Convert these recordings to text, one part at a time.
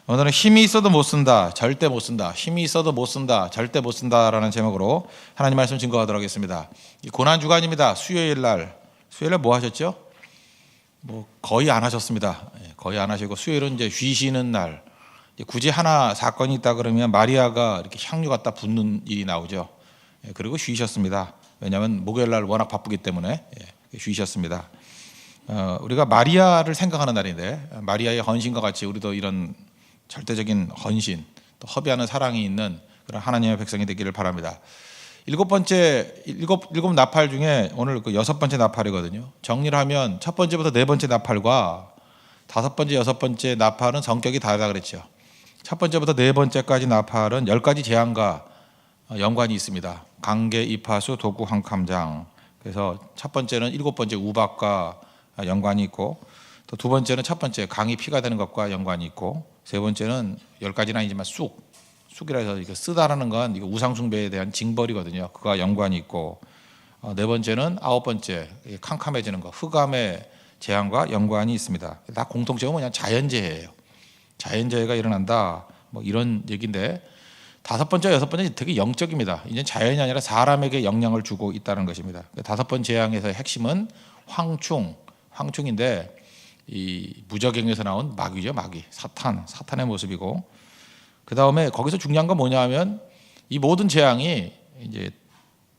오늘은 힘이 있어도 못 쓴다, 절대 못 쓴다. 힘이 있어도 못 쓴다, 절대 못 쓴다라는 제목으로 하나님 말씀 증거하도록 하겠습니다. 고난 주간입니다. 수요일 날 뭐 하셨죠? 뭐 거의 안 하셨습니다. 거의 안 하시고 수요일은 이제 쉬시는 날. 굳이 하나 사건이 있다 그러면 마리아가 이렇게 향유 갖다 붓는 일이 나오죠. 그리고 쉬셨습니다. 왜냐하면 목요일 날 워낙 바쁘기 때문에 쉬셨습니다. 우리가 마리아를 생각하는 날인데 마리아의 헌신과 같이 우리도 이런 절대적인 헌신, 또 허비하는 사랑이 있는 그런 하나님의 백성이 되기를 바랍니다. 일곱 나팔 중에 오늘 그 여섯 번째 나팔이거든요. 정리를 하면 첫 번째부터 네 번째 나팔과 다섯 번째, 여섯 번째 나팔은 성격이 다르다 그랬죠. 첫 번째부터 네 번째까지 나팔은 10가지 재앙과 연관이 있습니다. 강계, 이파수, 도구, 황캄장. 그래서 첫 번째는 일곱 번째 우박과 연관이 있고, 또 두 번째는 첫 번째 강이 피가 되는 것과 연관이 있고, 세 번째는 10가지는 아니지만 쑥이라 해서 이거 쓰다라는 건 이거 우상숭배에 대한 징벌이거든요. 그와 연관이 있고, 네 번째는 아홉 번째 캄캄해지는 것, 흑암의 재앙과 연관이 있습니다. 다 공통점은 그냥 자연재해예요. 자연재해가 일어난다, 뭐 이런 얘기인데, 다섯 번째, 여섯 번째 되게 영적입니다. 이제 자연이 아니라 사람에게 영향을 주고 있다는 것입니다. 다섯 번째 재앙에서의 핵심은 황충인데, 이 무저갱에서 나온 마귀죠. 마귀, 사탄의 모습이고, 그 다음에 거기서 중요한 건 뭐냐면 이 모든 재앙이 이제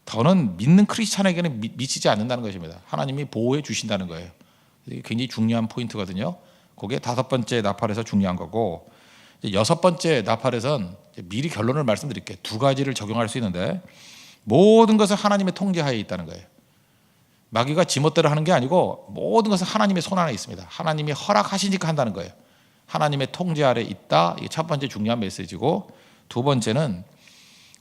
더는 믿는 크리스찬에게는 미치지 않는다는 것입니다. 하나님이 보호해 주신다는 거예요. 이게 굉장히 중요한 포인트거든요. 그게 다섯 번째 나팔에서 중요한 거고, 여섯 번째 나팔에선 미리 결론을 말씀드릴게요. 두 가지를 적용할 수 있는데, 모든 것은 하나님의 통제하에 있다는 거예요. 마귀가 지멋대로 하는 게 아니고 모든 것은 하나님의 손 안에 있습니다. 하나님이 허락하시니까 한다는 거예요. 하나님의 통제 아래 있다. 이게 첫 번째 중요한 메시지고, 두 번째는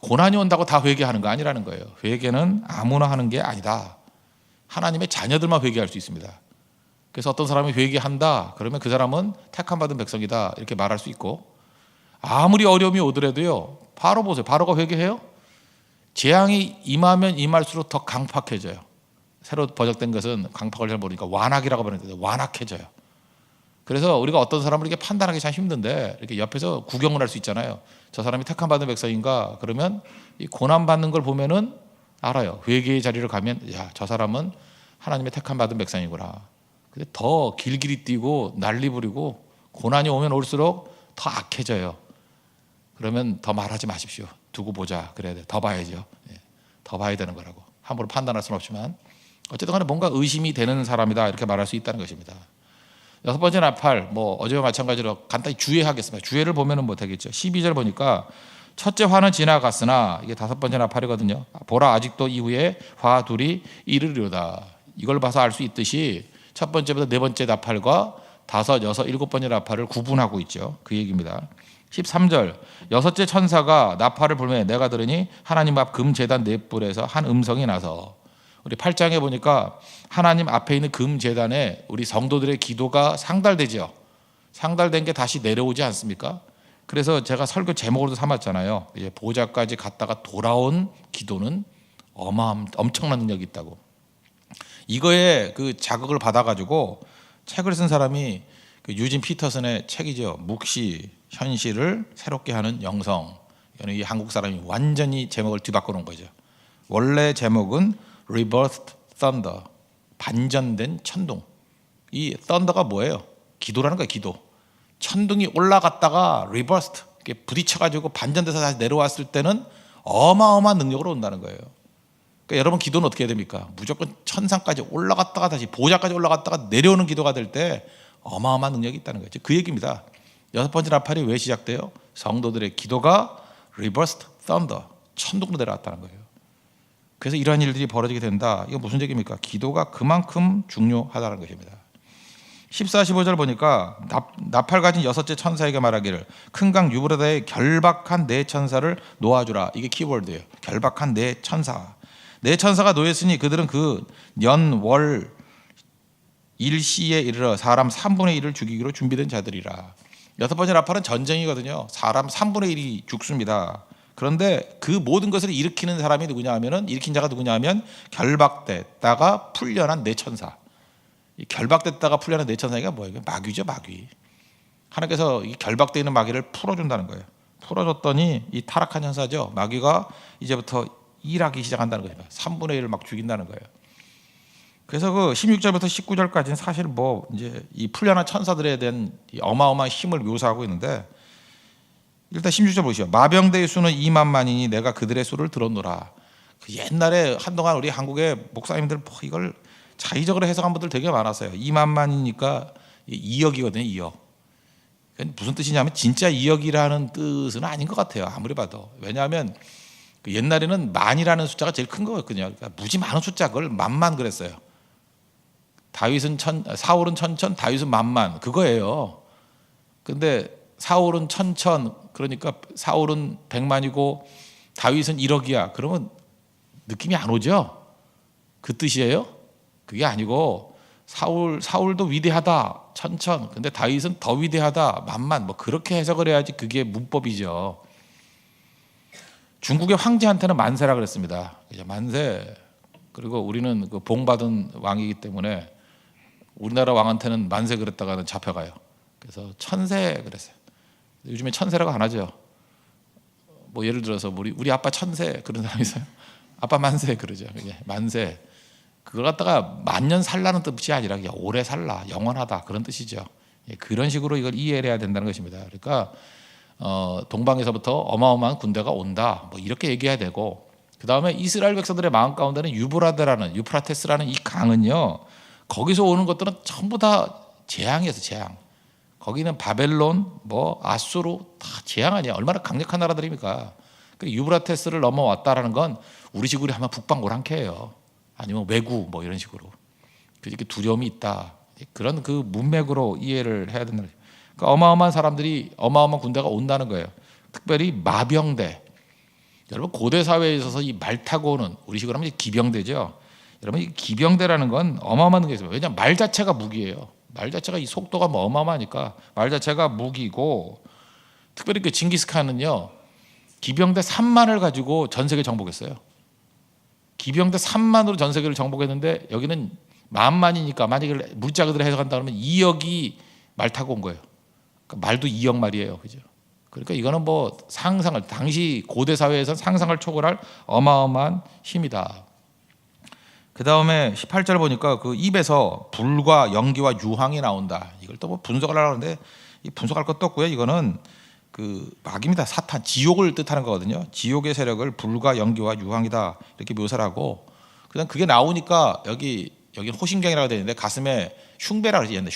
고난이 온다고 다 회개하는 거 아니라는 거예요. 회개는 아무나 하는 게 아니다. 하나님의 자녀들만 회개할 수 있습니다. 그래서 어떤 사람이 회개한다 그러면 그 사람은 택함 받은 백성이다 이렇게 말할 수 있고, 아무리 어려움이 오더라도요, 바로 보세요. 바로가 회개해요? 재앙이 임하면 임할수록 더 강팍해져요. 새로 번역된 것은 강팍을 잘 모르니까 완악이라고 부르는데 완악해져요. 그래서 우리가 어떤 사람을 이렇게 판단하기 참 힘든데, 이렇게 옆에서 구경을 할 수 있잖아요. 저 사람이 택함 받은 백성인가? 그러면 이 고난 받는 걸 보면은 알아요. 회개의 자리를 가면, 야, 저 사람은 하나님의 택함 받은 백성이구나. 근데 더 길길이 뛰고 난리 부리고 고난이 오면 올수록 더 악해져요. 그러면 더 말하지 마십시오. 두고 보자. 그래야 돼. 더 봐야죠. 더 봐야 되는 거라고. 함부로 판단할 수는 없지만 어쨌든 간에 뭔가 의심이 되는 사람이다 이렇게 말할 수 있다는 것입니다. 여섯 번째 나팔, 뭐 어제와 마찬가지로 간단히 주의하겠습니다. 주의를 보면은 뭐 되겠죠. 12절 보니까 첫째 화는 지나갔으나, 이게 다섯 번째 나팔이거든요. 보라, 아직도 이후에 화 둘이 이르리로다. 이걸 봐서 알 수 있듯이 첫 번째부터 네 번째 나팔과 다섯, 여섯, 일곱 번째 나팔을 구분하고 있죠. 그 얘기입니다. 13절, 여섯째 천사가 나팔을 불매 내가 들으니 하나님 앞 금제단 네 뿔에서 한 음성이 나서, 우리 8장에 보니까 하나님 앞에 있는 금제단에 우리 성도들의 기도가 상달되죠. 상달된 게 다시 내려오지 않습니까? 그래서 제가 설교 제목으로도 삼았잖아요. 이제 보좌까지 갔다가 돌아온 기도는 엄청난 능력이 있다고. 이거에 그 자극을 받아가지고 책을 쓴 사람이 그 유진 피터슨의 책이죠. 묵시, 현실을 새롭게 하는 영성. 이거는 이 한국 사람이 완전히 제목을 뒤바꿔 놓은 거죠. 원래 제목은 Rebirthed Thunder, 반전된 천둥. 이 thunder가 뭐예요? 기도라는 거예요. 기도. 천둥이 올라갔다가 reversed, 이렇게 부딪혀가지고 반전돼서 다시 내려왔을 때는 어마어마한 능력으로 온다는 거예요. 그러니까 여러분 기도는 어떻게 해야 됩니까? 무조건 천상까지 올라갔다가 다시 보좌까지 올라갔다가 내려오는 기도가 될 때 어마어마한 능력이 있다는 거죠. 그 얘기입니다. 여섯 번째 나팔이 왜 시작돼요? 성도들의 기도가 reversed thunder, 천둥으로 내려왔다는 거예요. 그래서 이러한 일들이 벌어지게 된다. 이거 무슨 얘기입니까? 기도가 그만큼 중요하다는 것입니다. 14, 15절 보니까 나팔 가진 여섯째 천사에게 말하기를 큰 강 유브라다에 결박한 네 천사를 놓아주라. 이게 키워드예요. 결박한 네 천사. 네 천사가 놓였으니 그들은 그 년, 월, 일시에 이르러 사람 3분의 1을 죽이기로 준비된 자들이라. 여섯 번째 나팔은 전쟁이거든요. 사람 3분의 1이 죽습니다. 그런데 그 모든 것을 일으키는 사람이 누구냐 하면은, 일으킨 자가 누구냐 하면 결박됐다가 풀려난 네 천사. 이 결박됐다가 풀려난 네 천사가 뭐예요? 마귀죠, 마귀. 하나님께서 이 결박되어 있는 마귀를 풀어준다는 거예요. 풀어줬더니 이 타락한 현사죠. 마귀가 이제부터 일하기 시작한다는 거예요. 3분의 1을 막 죽인다는 거예요. 그래서 그 16절부터 19절까지는 사실 뭐 이제 이 풀려난 천사들에 대한 이 어마어마한 힘을 묘사하고 있는데, 일단 16절 보시죠. 마병대의 수는 2만만이니 내가 그들의 수를 들었노라. 그 옛날에 한동안 우리 한국의 목사님들 뭐 이걸 자의적으로 해석한 분들 되게 많았어요. 2만만이니까 2억이거든요. 2억. 무슨 뜻이냐면 진짜 2억이라는 뜻은 아닌 것 같아요. 아무리 봐도. 왜냐하면 그 옛날에는 만이라는 숫자가 제일 큰 거였거든요. 그러니까 무지 많은 숫자, 그걸 만만 그랬어요. 사울은 천천, 다윗은 만만, 그거예요. 근데 사울은 천천, 그러니까 사울은 100만이고 다윗은 1억이야. 그러면 느낌이 안 오죠? 그 뜻이에요? 그게 아니고 사울도 위대하다, 천천. 근데 다윗은 더 위대하다, 만만. 뭐 그렇게 해석을 해야지 그게 문법이죠. 중국의 황제한테는 만세라 그랬습니다. 만세. 그리고 우리는 그 봉받은 왕이기 때문에 우리나라 왕한테는 만세 그랬다가는 잡혀가요. 그래서 천세 그랬어요. 요즘에 천세라고 안 하죠. 뭐 예를 들어서 우리 아빠 천세 그런 사람 있어요? 아빠 만세 그러죠. 만세. 그걸 갖다가 만년 살라는 뜻이 아니라 그냥 오래 살라, 영원하다 그런 뜻이죠. 그런 식으로 이걸 이해를 해야 된다는 것입니다. 그러니까 동방에서부터 어마어마한 군대가 온다, 뭐 이렇게 얘기해야 되고, 그 다음에 이스라엘 백성들의 마음 가운데는 유프라테스라는 이 강은요, 거기서 오는 것들은 전부 다 재앙이었어요. 재앙. 거기는 바벨론, 뭐 아수르 다 재앙 아니야. 얼마나 강력한 나라들입니까? 유브라테스를 넘어왔다라는 건 우리 식으로 하면 북방 오랑캐예요. 아니면 왜구 뭐 이런 식으로. 그렇게 두려움이 있다. 그런 그 문맥으로 이해를 해야 된다. 그러니까 어마어마한 사람들이, 어마어마한 군대가 온다는 거예요. 특별히 마병대. 여러분 고대 사회에 있어서 이 말 타고 오는, 우리 식으로 하면 기병대죠. 여러분 이 기병대라는 건 어마어마한 게 있어요. 왜냐하면 말 자체가 무기예요. 말 자체가 이 속도가 뭐 어마어마하니까 말 자체가 무기고, 특별히 그 징기스칸은요 기병대 3만을 가지고 전 세계 정복했어요. 기병대 3만으로 전 세계를 정복했는데 여기는 만만이니까 만약에 물자그대로 해석한다 그러면 2억이 말 타고 온 거예요. 그러니까 말도 2억 말이에요, 그죠? 그러니까 이거는 뭐 상상을, 당시 고대 사회에서는 상상을 초월할 어마어마한 힘이다. 그 다음에 18절 보니까 그 입에서 불과 연기와 유황이 나온다. 이걸 또 뭐 분석을 하려는데 이 분석할 것도 없고요. 이거는 그 마귀입니다. 사탄, 지옥을 뜻하는 거거든요. 지옥의 세력을 불과 연기와 유황이다 이렇게 묘사를 하고, 그다음 그게 나오니까 여기 호심경이라고 되어 있는데 가슴에 흉배라고 그러지.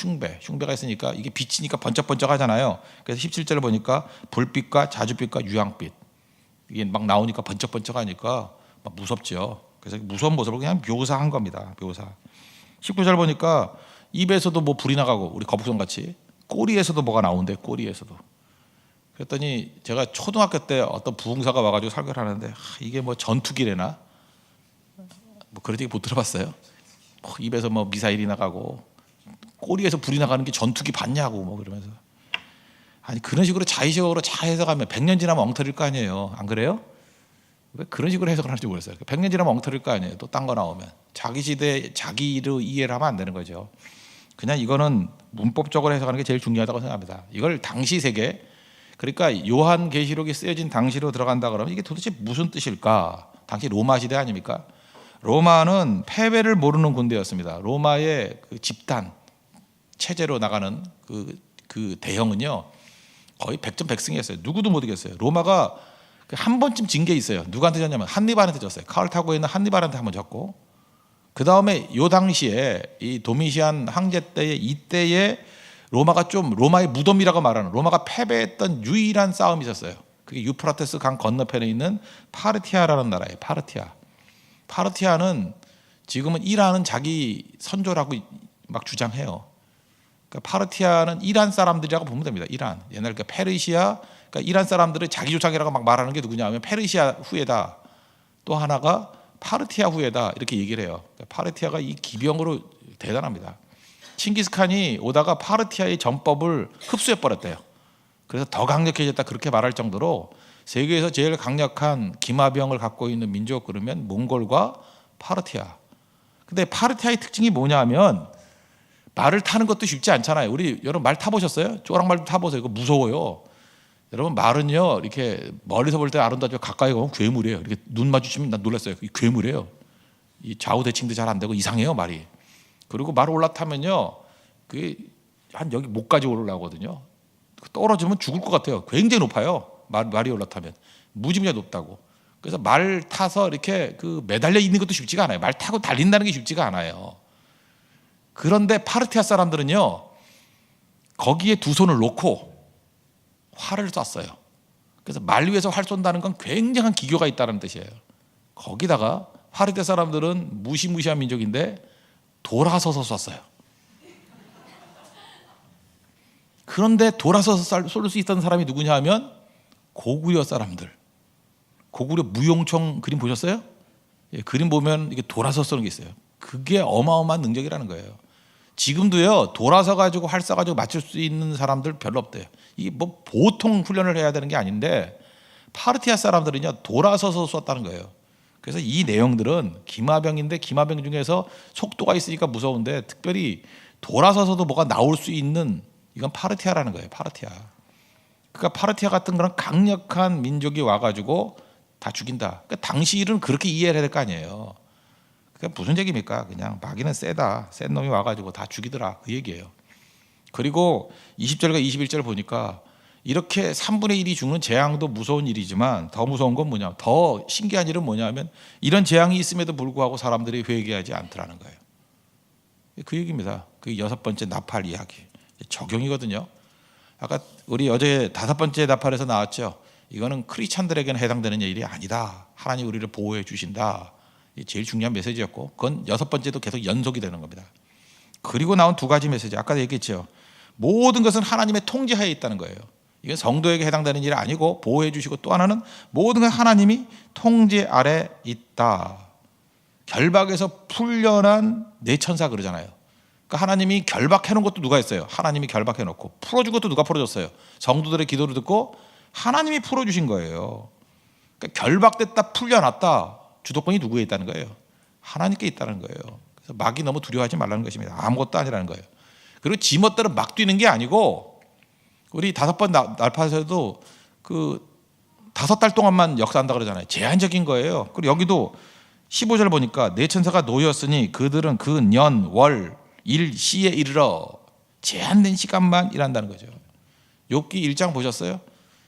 흉배가 있으니까 이게 빛이니까 번쩍번쩍 하잖아요. 그래서 17절을 보니까 불빛과 자줏빛과 유황빛, 이게 막 나오니까 번쩍번쩍 하니까 막 무섭죠. 그래서 무서운 모습을 그냥 묘사한 겁니다. 묘사. 19절 보니까 입에서도 뭐 불이 나가고, 우리 거북선 같이 꼬리에서도 뭐가 나온대. 꼬리에서도. 그랬더니 제가 초등학교 때 어떤 부흥사가 와가지고 설교를 하는데, 이게 뭐 전투기래나 뭐 그런 얘기 못 들어봤어요? 입에서 뭐 미사일이 나가고 꼬리에서 불이 나가는 게 전투기 봤냐고 뭐 그러면서. 아니 그런 식으로 자의식으로 잘 해석하면 100년 지나면 엉터리일 거 아니에요. 안 그래요? 왜 그런 식으로 해석을 하는지 모르겠어요. 100년 지나면 엉터리일 거 아니에요. 또 딴 거 나오면. 자기 시대 자기로 이해를 하면 안 되는 거죠. 그냥 이거는 문법적으로 해석하는 게 제일 중요하다고 생각합니다. 이걸 당시 세계, 그러니까 요한계시록이 쓰여진 당시로 들어간다 그러면 이게 도대체 무슨 뜻일까? 당시 로마 시대 아닙니까? 로마는 패배를 모르는 군대였습니다. 로마의 그 집단 체제로 나가는 그 대형은요 거의 백전백승이었어요. 누구도 못 이겼어요. 로마가 한 번쯤 진 게 있어요. 누구한테 졌냐면 한니발한테 졌어요. 카르타고에 있는 한니발한테 한번 졌고, 그 다음에 요 당시에 이 도미시안 황제 때에, 이때에 로마가 좀 로마의 무덤이라고 말하는, 로마가 패배했던 유일한 싸움이 있었어요. 그게 유프라테스 강 건너편에 있는 파르티아라는 나라예요. 파르티아는 지금은 이란은 자기 선조라고 막 주장해요. 그러니까 파르티아는 이란 사람들이라고 보면 됩니다. 이란. 옛날 그 페르시아, 그러니까 이란 사람들을 자기 조상이라고 막 말하는 게 누구냐 하면 페르시아 후예다. 또 하나가 파르티아 후예다. 이렇게 얘기를 해요. 그러니까 파르티아가 이 기병으로 대단합니다. 칭기스칸이 오다가 파르티아의 전법을 흡수해 버렸대요. 그래서 더 강력해졌다 그렇게 말할 정도로 세계에서 제일 강력한 기마병을 갖고 있는 민족 그러면 몽골과 파르티아. 근데 파르티아의 특징이 뭐냐면 말을 타는 것도 쉽지 않잖아요. 우리 여러분 말 타보셨어요? 쪼랑말도 타보세요. 그거 무서워요. 여러분 말은요 이렇게 멀리서 볼 때 아름다워, 가까이 가면 괴물이에요. 이렇게 눈 마주치면 난 놀랐어요. 이 괴물이에요. 이 좌우 대칭도 잘 안 되고 이상해요 말이. 그리고 말 올라타면요 그게 한 여기 목까지 올라오거든요. 떨어지면 죽을 것 같아요. 굉장히 높아요. 말이 올라타면 무지무지 높다고. 그래서 말 타서 이렇게 그 매달려 있는 것도 쉽지가 않아요. 말 타고 달린다는 게 쉽지가 않아요. 그런데 파르티아 사람들은요 거기에 두 손을 놓고 활을 쐈어요. 그래서 말 위에서 활 쏜다는 건 굉장한 기교가 있다는 뜻이에요. 거기다가 파르티아 사람들은 무시무시한 민족인데 돌아서서 쐈어요. 그런데 돌아서서 쏠 수 있던 사람이 누구냐 하면 고구려 사람들. 고구려 무용총 그림 보셨어요? 예, 그림 보면 이게 돌아서 쏘는 게 있어요. 그게 어마어마한 능력이라는 거예요. 지금도요 돌아서 가지고 활 쏴 가지고 맞출 수 있는 사람들 별로 없대요. 이게 뭐 보통 훈련을 해야 되는 게 아닌데 파르티아 사람들은요 돌아서서 쐈다는 거예요. 그래서 이 내용들은 기마병인데 기마병 중에서 속도가 있으니까 무서운데 특별히 돌아서서도 뭐가 나올 수 있는 이건 파르티아라는 거예요. 파르티아. 그러니까 파르티아 같은 그런 강력한 민족이 와가지고 다 죽인다. 그러니까 당시 일은 그렇게 이해를 해야 될 거 아니에요. 그러니까 무슨 얘기입니까? 그냥 마귀는 세다. 센 놈이 와가지고 다 죽이더라. 그 얘기예요. 그리고 20절과 21절 보니까 이렇게 3분의 1이 죽는 재앙도 무서운 일이지만 더 무서운 건 뭐냐? 더 신기한 일은 뭐냐면 이런 재앙이 있음에도 불구하고 사람들이 회개하지 않더라는 거예요. 그 얘기입니다. 그 6번째 나팔 이야기. 적용이거든요. 아까 우리 어제 5번째 나팔에서 나왔죠. 이거는 크리스찬들에게는 해당되는 일이 아니다. 하나님 우리를 보호해 주신다. 이게 제일 중요한 메시지였고 그건 6번째도 계속 연속이 되는 겁니다. 그리고 나온 두 가지 메시지 아까도 얘기했죠. 모든 것은 하나님의 통제하에 있다는 거예요. 이건 성도에게 해당되는 일이 아니고 보호해 주시고 또 하나는 모든 것 하나님이 통제 아래 있다. 결박에서 풀려난 내천사 그러잖아요. 그러니까 하나님이 결박해 놓은 것도 누가 했어요? 하나님이 결박해 놓고 풀어준 것도 누가 풀어줬어요? 성도들의 기도를 듣고 하나님이 풀어주신 거예요. 그러니까 결박됐다 풀려났다 주도권이 누구에 있다는 거예요? 하나님께 있다는 거예요. 그래서 마귀 너무 두려워하지 말라는 것입니다. 아무것도 아니라는 거예요. 그리고 지멋대로 막 뛰는 게 아니고 우리 5번 날파에서도 그 5달 동안만 역사한다 그러잖아요. 제한적인 거예요. 그리고 여기도 15절 보니까 내 천사가 놓였으니 그들은 그 년, 월, 일, 시에 이르러 제한된 시간만 일한다는 거죠. 욥기 1장 보셨어요?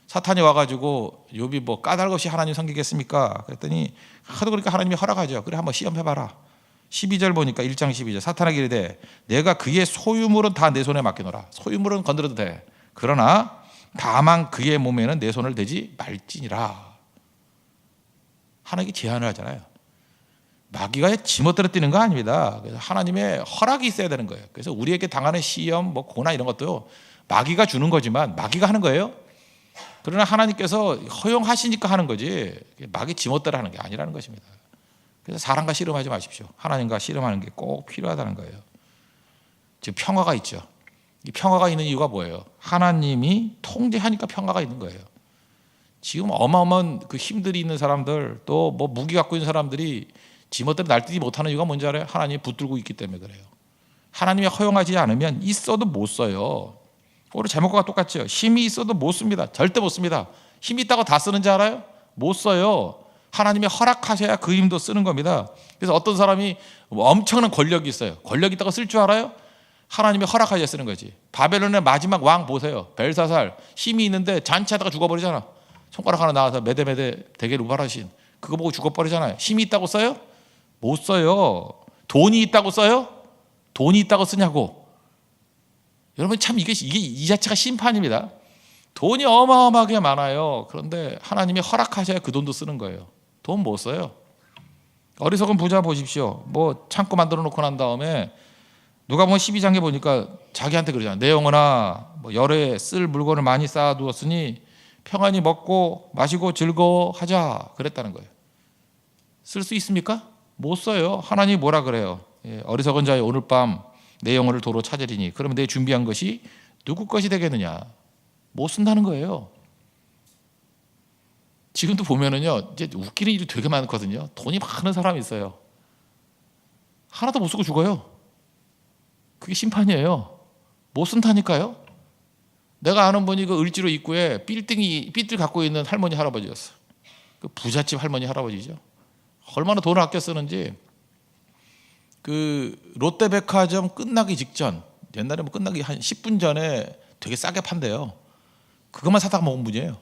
사탄이 와가지고 욥이 뭐 까닭없이 하나님 섬기겠습니까? 그랬더니 하도 그러니까 하나님이 허락하죠. 그래 한번 시험해봐라. 12절 보니까 1장 12절 사탄에게 이르되 내가 그의 소유물은 다 내 손에 맡기노라. 소유물은 건드려도 돼. 그러나 다만 그의 몸에는 내 손을 대지 말지니라. 하나님이 제한을 하잖아요. 마귀가 지멋대로 뛰는 거 아닙니다. 그래서 하나님의 허락이 있어야 되는 거예요. 그래서 우리에게 당하는 시험, 뭐 고난 이런 것도 마귀가 주는 거지만 마귀가 하는 거예요. 그러나 하나님께서 허용하시니까 하는 거지 마귀 지멋대로 하는 게 아니라는 것입니다. 그래서 사람과 씨름하지 마십시오. 하나님과 씨름하는 게 꼭 필요하다는 거예요. 지금 평화가 있죠. 이 평화가 있는 이유가 뭐예요? 하나님이 통제하니까 평화가 있는 거예요. 지금 어마어마한 그 힘들이 있는 사람들 또 뭐 무기 갖고 있는 사람들이 지멋대로 날뛰지 못하는 이유가 뭔지 알아요? 하나님이 붙들고 있기 때문에 그래요. 하나님이 허용하지 않으면 있어도 못 써요. 오늘 제목과 똑같죠. 힘이 있어도 못 씁니다. 절대 못 씁니다. 힘이 있다고 다 쓰는지 알아요? 못 써요. 하나님이 허락하셔야 그 힘도 쓰는 겁니다. 그래서 어떤 사람이 엄청난 권력이 있어요. 권력 있다고 쓸 줄 알아요? 하나님이 허락하셔야 쓰는 거지. 바벨론의 마지막 왕 보세요. 벨사살 힘이 있는데 잔치하다가 죽어버리잖아. 손가락 하나 나와서 메데메데 대게를 우발하신 그거 보고 죽어버리잖아요. 힘이 있다고 써요? 못 써요. 돈이 있다고 써요? 돈이 있다고 쓰냐고. 여러분 참 이게 이 자체가 심판입니다. 돈이 어마어마하게 많아요. 그런데 하나님이 허락하셔야 그 돈도 쓰는 거예요. 돈 못 써요. 어리석은 부자 보십시오. 뭐 창고 만들어 놓고 난 다음에 누가 보면 12장에 보니까 자기한테 그러잖아요. 내 영혼아 뭐 열에 쓸 물건을 많이 쌓아두었으니 평안히 먹고 마시고 즐거워하자 그랬다는 거예요. 쓸 수 있습니까? 못 써요. 하나님이 뭐라 그래요? 어리석은 자여 오늘 밤 내 영혼을 도로 찾으리니 그러면 내 준비한 것이 누구 것이 되겠느냐? 못 쓴다는 거예요. 지금도 보면은요, 이제 웃기는 일이 되게 많거든요. 돈이 많은 사람이 있어요. 하나도 못 쓰고 죽어요. 그게 심판이에요. 못 쓴다니까요. 내가 아는 분이 그 을지로 입구에 빌딩 갖고 있는 할머니 할아버지였어. 그 부잣집 할머니 할아버지죠. 얼마나 돈을 아껴 쓰는지. 그 롯데백화점 끝나기 직전, 옛날에 뭐 끝나기 한 10분 전에 되게 싸게 판대요. 그것만 사다가 먹은 분이에요.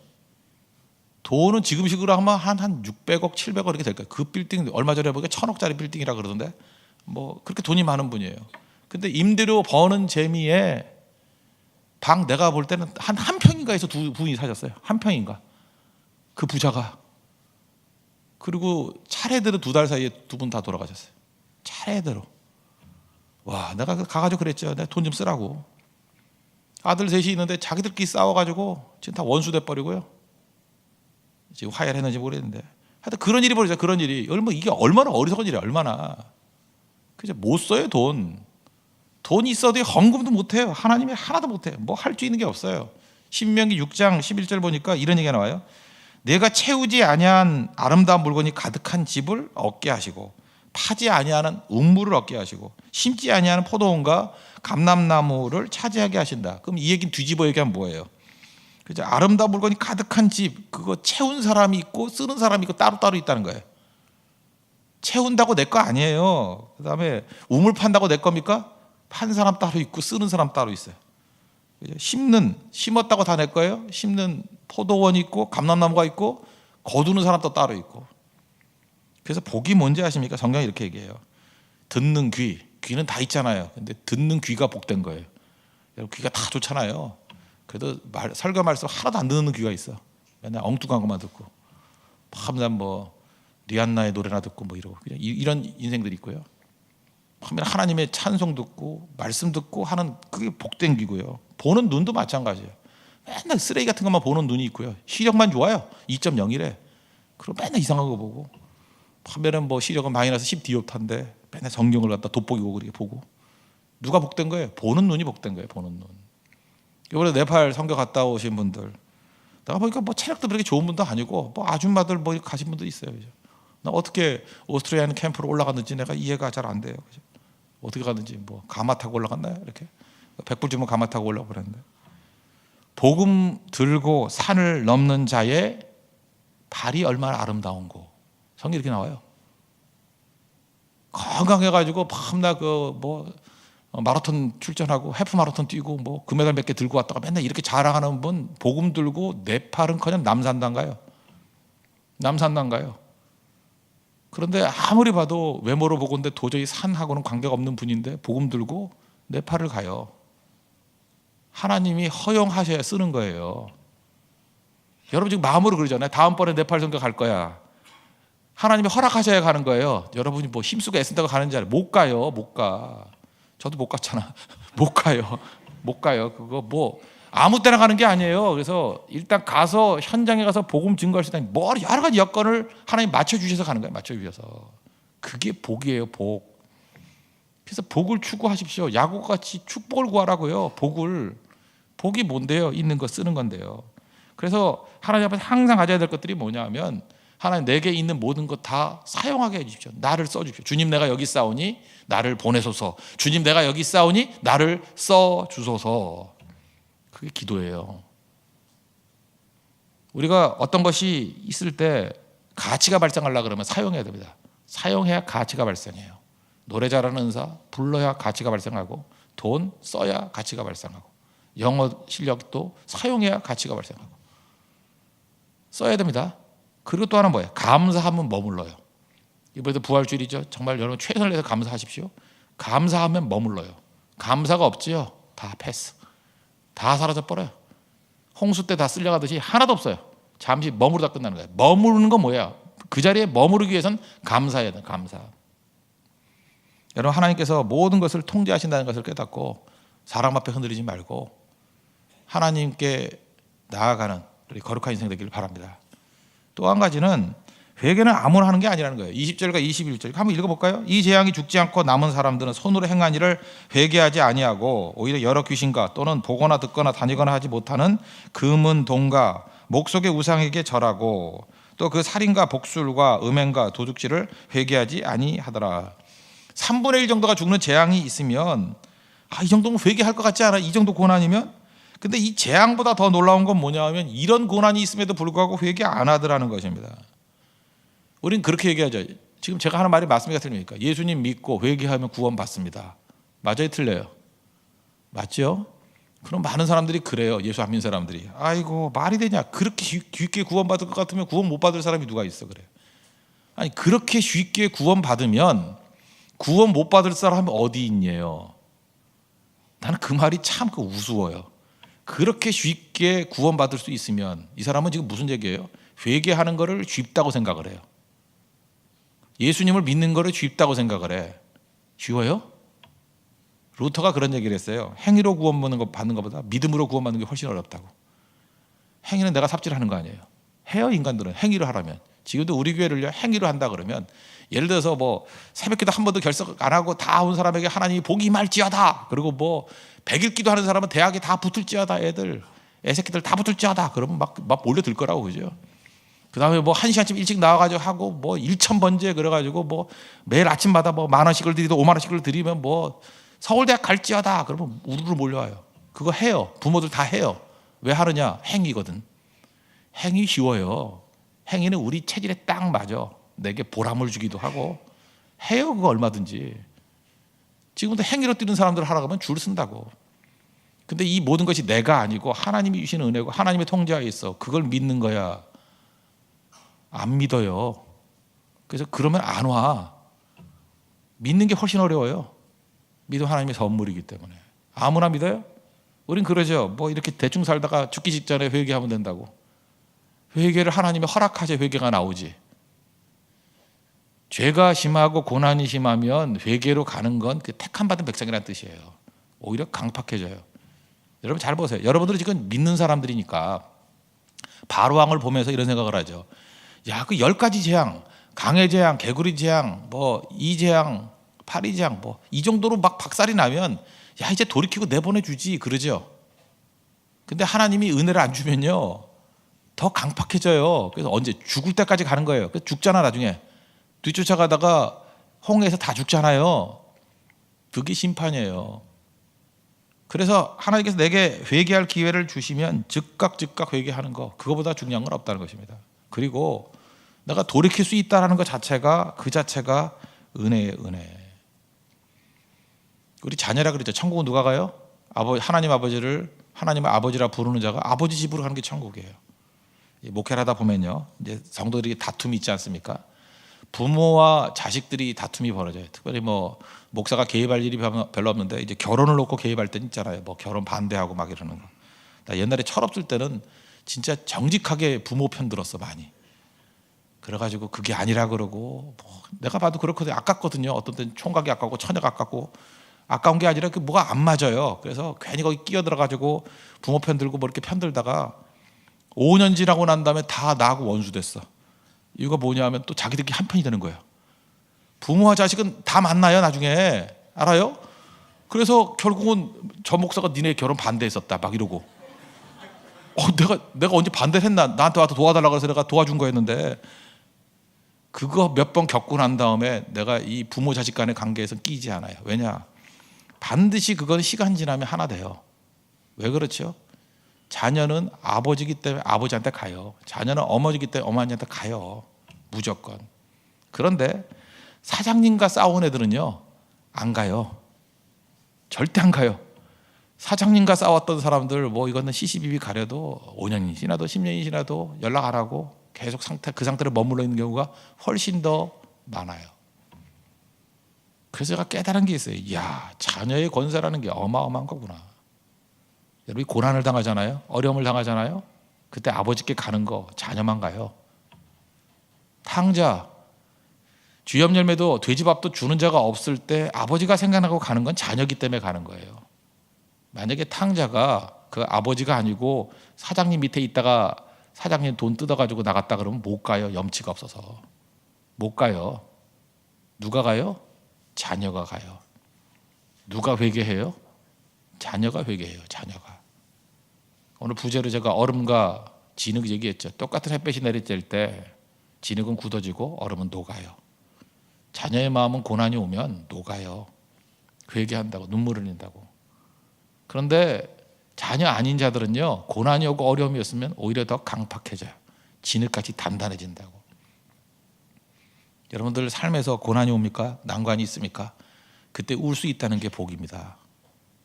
돈은 지금식으로 하면 한 600억, 700억 이렇게 될 거예요. 그 빌딩 얼마 전에 보니까 1000억짜리 빌딩이라 그러던데 뭐 그렇게 돈이 많은 분이에요. 근데 임대료 버는 재미에 방 내가 볼 때는 한 평인가 해서 두 분이 사셨어요. 한 평인가. 그 부자가. 그리고 차례대로 2달 사이에 두 분 다 돌아가셨어요. 차례대로. 와, 내가 가가지고 그랬죠. 내가 돈 좀 쓰라고. 아들 셋이 있는데 자기들끼리 싸워가지고 지금 다 원수 돼버리고요. 지금 화해를 했는지 모르겠는데. 하여튼 그런 일이 벌어져. 그런 일이. 이게 얼마나 어리석은 일이야. 얼마나. 그죠? 못 써요 돈. 돈이 있어도 헌금도 못해요. 하나님이 하나도 못해요. 뭐 할 수 있는 게 없어요. 신명기 6장 11절 보니까 이런 얘기가 나와요. 내가 채우지 아니한 아름다운 물건이 가득한 집을 얻게 하시고 파지 아니하는 우물을 얻게 하시고 심지 아니하는 포도원과 감람나무를 차지하게 하신다. 그럼 이 얘기는 뒤집어 얘기하면 뭐예요? 그죠? 아름다운 물건이 가득한 집, 그거 채운 사람이 있고 쓰는 사람이 있고 따로따로 있다는 거예요. 채운다고 내 거 아니에요. 그 다음에 우물 판다고 내 겁니까? 판 사람 따로 있고 쓰는 사람 따로 있어요. 심었다고 다 내 거예요. 심는 포도원이 있고 감람나무가 있고 거두는 사람도 따로 있고. 그래서 복이 뭔지 아십니까? 성경이 이렇게 얘기해요. 듣는 귀는 다 있잖아요. 근데 듣는 귀가 복된 거예요. 여러분 귀가 다 좋잖아요. 그래도 설교 말씀 하나도 안 듣는 귀가 있어. 맨날 엉뚱한 것만 듣고 밤낮 뭐 리안나의 노래나 듣고 뭐 이러고 이런 인생들이 있고요. 하나님의 찬송 듣고 말씀 듣고 하는 그게 복된 귀고요. 보는 눈도 마찬가지예요. 맨날 쓰레기 같은 것만 보는 눈이 있고요. 시력만 좋아요. 2.01에. 그리고 맨날 이상한 거 보고. 판매는 뭐 시력은 마이너스 10디옵타인데 맨날 성경을 갖다 돋보이고 그렇게 보고. 누가 복된 거예요? 보는 눈이 복된 거예요. 보는 눈. 이번에 네팔 선교 갔다 오신 분들, 내가 보니까 뭐 체력도 그렇게 좋은 분도 아니고 뭐 아줌마들 뭐 가신 분도 있어요. 그죠? 나 어떻게 오스트리아는 캠프로 올라갔는지 내가 이해가 잘 안 돼요. 그죠? 어떻게 갔는지 뭐 가마 타고 올라갔나요? 이렇게 100불 주면 가마 타고 올라가 버렸는데 복음 들고 산을 넘는 자의 발이 얼마나 아름다운고 성경이 이렇게 나와요. 건강해가지고 밤낮 뭐 마라톤 출전하고 해프 마라톤 뛰고 뭐 금메달 몇 개 들고 왔다가 맨날 이렇게 자랑하는 분 복음 들고 네팔은커녕 남산도 안 가요. 남산도 안 가요. 그런데 아무리 봐도 외모로 보건데 도저히 산하고는 관계가 없는 분인데 복음 들고 네팔을 가요. 하나님이 허용하셔야 쓰는 거예요. 여러분 지금 마음으로 그러잖아요. 다음번에 네팔 선교 갈 거야. 하나님이 허락하셔야 가는 거예요. 여러분이 뭐 힘쓰고 애쓴다고 가는 줄 알아요. 못 가요. 못 가. 저도 못 갔잖아. 못 가요. 못 가요. 그거 뭐 아무 때나 가는 게 아니에요. 그래서 일단 가서 현장에 가서 복음 증거할 수 있다니 뭐 여러 가지 여건을 하나님 맞춰주셔서 가는 거예요. 맞춰주셔서. 그게 복이에요. 복. 그래서 복을 추구하십시오. 야곱같이 축복을 구하라고요. 복이 뭔데요? 있는 거 쓰는 건데요. 그래서 하나님 앞에 항상 가져야 될 것들이 뭐냐면 하나님 내게 있는 모든 것 다 사용하게 해주십시오. 나를 써주십시오. 주님 내가 여기 싸우니 나를 보내소서. 주님 내가 여기 싸우니 나를 써주소서. 그게 기도예요. 우리가 어떤 것이 있을 때 가치가 발생하려고 그러면 사용해야 됩니다. 사용해야 가치가 발생해요. 노래 잘하는 은사 불러야 가치가 발생하고 돈 써야 가치가 발생하고 영어 실력도 사용해야 가치가 발생하고 써야 됩니다. 그리고 또 하나 뭐예요? 감사하면 머물러요. 이번에도 부활주일이죠. 정말 여러분 최선을 다해서 감사하십시오. 감사하면 머물러요. 감사가 없지요. 다 패스. 다 사라져버려요. 홍수 때 다 쓸려가듯이 하나도 없어요. 잠시 머무르다 끝나는 거예요. 머무르는 건 뭐야? 그 자리에 머무르기 위해서는 감사해야 돼요. 감사. 여러분 하나님께서 모든 것을 통제하신다는 것을 깨닫고 사람 앞에 흔들리지 말고 하나님께 나아가는 우리 거룩한 인생 되기를 바랍니다. 또 한 가지는 회개는 아무나 하는 게 아니라는 거예요. 20절과 21절 한번 읽어볼까요? 이 재앙이 죽지 않고 남은 사람들은 손으로 행한 일을 회개하지 아니하고 오히려 여러 귀신과 또는 보거나 듣거나 다니거나 하지 못하는 금은 동과 목속의 우상에게 절하고 또 그 살인과 복술과 음행과 도둑질을 회개하지 아니하더라. 3분의 1 정도가 죽는 재앙이 있으면 이 정도면 회개할 것 같지 않아? 이 정도 고난이면? 근데 이 재앙보다 더 놀라운 건 뭐냐 하면 이런 고난이 있음에도 불구하고 회개 안 하더라는 것입니다. 우린 그렇게 얘기하죠. 지금 제가 하는 말이 맞습니까? 틀립니까? 예수님 믿고 회개하면 구원 받습니다. 맞아요? 틀려요? 맞죠? 그럼 많은 사람들이 그래요. 예수 안 믿는 사람들이. 아이고 말이 되냐? 그렇게 쉽게 구원받을 것 같으면 구원 못 받을 사람이 누가 있어? 그래. 아니 그렇게 쉽게 구원 받으면 구원 못 받을 사람이 어디 있냐요? 나는 그 말이 참 우스워요. 그렇게 쉽게 구원받을 수 있으면 이 사람은 지금 무슨 얘기예요? 회개하는 거를 쉽다고 생각을 해요. 예수님을 믿는 거를 쉽다고 생각을 해. 쉬워요? 루터가 그런 얘기를 했어요. 행위로 구원받는 것보다 믿음으로 구원받는 게 훨씬 어렵다고. 행위는 내가 삽질하는 거 아니에요. 해요. 인간들은 행위로 하라면. 지금도 우리 교회를요 행위로 한다 그러면 예를 들어서 뭐 새벽기도 한 번도 결석 안 하고 다 온 사람에게 하나님이 복이 임할지어다. 그리고 뭐 100일 기도하는 사람은 대학에 다 붙을지어다. 애새끼들 다 붙을지어다. 그러면 막 몰려들 거라고. 그죠? 그 다음에 뭐 1시간쯤 일찍 나와가지고 하고 뭐 1,000번째 그래가지고 뭐 매일 아침마다 뭐 10,000원씩을 드리도 50,000원씩을 드리면 뭐 서울대학 갈지어다. 그러면 우르르 몰려와요. 그거 해요. 부모들 다 해요. 왜 하느냐? 행위거든. 행위 쉬워요. 행위는 우리 체질에 딱 맞아. 내게 보람을 주기도 하고 해요. 그거 얼마든지. 지금도 행위로 뛰는 사람들 하라고 하면 줄 쓴다고. 근데 이 모든 것이 내가 아니고 하나님이 주시는 은혜고 하나님의 통제하에 있어. 그걸 믿는 거야. 안 믿어요. 그래서 그러면 안 와. 믿는 게 훨씬 어려워요. 믿음 하나님의 선물이기 때문에. 아무나 믿어요? 우린 그러죠. 뭐 이렇게 대충 살다가 죽기 직전에 회개하면 된다고. 회개를 하나님이 허락하셔 회개가 나오지. 죄가 심하고 고난이 심하면 회개로 가는 건 그 택함 받은 백성이라는 뜻이에요. 오히려 강팍해져요. 여러분 잘 보세요. 여러분들이 지금 믿는 사람들이니까 바로왕을 보면서 이런 생각을 하죠. 야, 그 10가지 재앙, 강해 재앙, 개구리 재앙, 뭐 이 재앙, 파리 재앙, 뭐 이 정도로 막 박살이 나면 야 이제 돌이키고 내보내 주지 그러죠. 근데 하나님이 은혜를 안 주면요 더 강팍해져요. 그래서 언제 죽을 때까지 가는 거예요. 그래서 죽잖아 나중에. 뒤쫓아가다가 홍해에서 다 죽잖아요. 그게 심판이에요. 그래서 하나님께서 내게 회개할 기회를 주시면 즉각 회개하는 거 그거보다 중요한 건 없다는 것입니다. 그리고 내가 돌이킬 수 있다는 것 자체가 그 자체가 은혜의 은혜. 우리 자녀라 그랬죠. 천국은 누가 가요? 하나님 아버지를 하나님의 아버지라 부르는 자가 아버지 집으로 가는 게 천국이에요. 목회를 하다 보면요 이제 성도들이 다툼이 있지 않습니까? 부모와 자식들이 다툼이 벌어져요. 특별히 뭐 목사가 개입할 일이 별로 없는데 이제 결혼을 놓고 개입할 때는 있잖아요. 뭐 결혼 반대하고 막 이러는 거. 나 옛날에 철없을 때는 진짜 정직하게 부모 편 들었어 많이. 그래가지고 그게 아니라 그러고 뭐 내가 봐도 그렇거든요. 아깝거든요. 어떤 때는 총각이 아깝고 처녀가 아깝고 아까운 게 아니라 그 뭐가 안 맞아요. 그래서 괜히 거기 끼어들어가지고 부모 편 들고 뭐 이렇게 편 들다가 5년 지나고 난 다음에 다 나하고 원수 됐어. 이유가 뭐냐면 또 자기들끼리 한 편이 되는 거예요. 부모와 자식은 다 만나요 나중에. 알아요? 그래서 결국은 저 목사가 니네 결혼 반대했었다 막 이러고 내가 언제 반대를 했나. 나한테 와서 도와달라고 해서 내가 도와준 거였는데 그거 몇 번 겪고 난 다음에 내가 이 부모 자식 간의 관계에서 끼지 않아요. 왜냐? 반드시 그건 시간 지나면 하나 돼요. 왜 그렇죠? 자녀는 아버지기 때문에 아버지한테 가요. 자녀는 어머니기 때문에 어머니한테 가요. 무조건. 그런데 사장님과 싸운 애들은요 안 가요. 절대 안 가요. 사장님과 싸웠던 사람들 뭐 이거는 시시비비 가려도 5년이 지나도 10년이 지나도 연락 안 하고 계속 그 상태로 머물러 있는 경우가 훨씬 더 많아요. 그래서 제가 깨달은 게 있어요. 이야, 자녀의 권세라는 게 어마어마한 거구나. 여러분이 고난을 당하잖아요. 어려움을 당하잖아요. 그때 아버지께 가는 거 자녀만 가요. 탕자, 주염열매도 돼지밥도 주는 자가 없을 때 아버지가 생각나고 가는 건 자녀기 때문에 가는 거예요. 만약에 탕자가 그 아버지가 아니고 사장님 밑에 있다가 사장님 돈 뜯어가지고 나갔다 그러면 못 가요. 염치가 없어서. 못 가요. 누가 가요? 자녀가 가요. 누가 회개해요? 자녀가 회개해요. 자녀가. 오늘 부제로 제가 얼음과 진흙 얘기했죠. 똑같은 햇볕이 내리쬐을 때 진흙은 굳어지고 얼음은 녹아요. 자녀의 마음은 고난이 오면 녹아요. 회개한다고 눈물을 흘린다고. 그런데 자녀 아닌 자들은요, 고난이 오고 어려움이 없으면 오히려 더 강팍해져요. 진흙같이 단단해진다고. 여러분들 삶에서 고난이 옵니까? 난관이 있습니까? 그때 울 수 있다는 게 복입니다.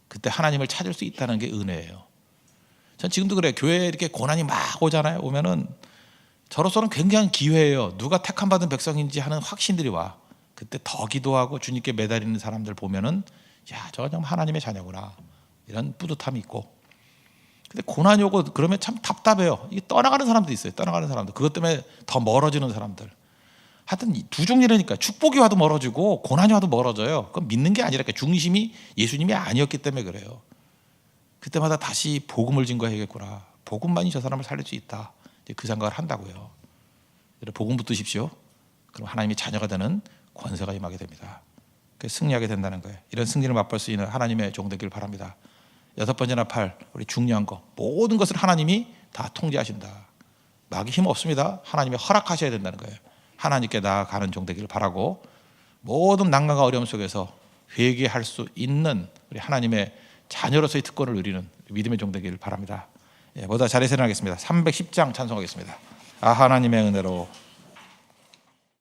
그때 하나님을 찾을 수 있다는 게 은혜예요. 전 지금도 그래요. 교회에 이렇게 고난이 막 오잖아요. 오면은 저로서는 굉장한 기회예요. 누가 택함 받은 백성인지 하는 확신들이 와. 그때 더 기도하고 주님께 매달리는 사람들 보면은 야, 저 정말 하나님의 자녀구나, 이런 뿌듯함이 있고. 근데 고난이 오고 그러면 참 답답해요. 이게 떠나가는 사람도 있어요. 떠나가는 사람들. 그것 때문에 더 멀어지는 사람들. 하여튼 두 종류라니까. 축복이 와도 멀어지고 고난이 와도 멀어져요. 그건 믿는 게 아니라 중심이 예수님이 아니었기 때문에 그래요. 그때마다 다시 복음을 증거해야겠구나. 복음만이 저 사람을 살릴 수 있다. 이제 그 생각을 한다고요. 복음 붙드십시오. 그럼 하나님의 자녀가 되는 권세가 임하게 됩니다. 승리하게 된다는 거예요. 이런 승리를 맛볼 수 있는 하나님의 종 되길 바랍니다. 6번째나 8, 우리 중요한 거, 모든 것을 하나님이 다 통제하신다. 마귀 힘 없습니다. 하나님이 허락하셔야 된다는 거예요. 하나님께 나아가는 종 되기를 바라고, 모든 난관과 어려움 속에서 회개할 수 있는 우리 하나님의 자녀로서의 특권을 누리는 믿음의 종 되기를 바랍니다. 모두 자리에 일어나겠습니다. 310장 찬송하겠습니다. 하나님의 은혜로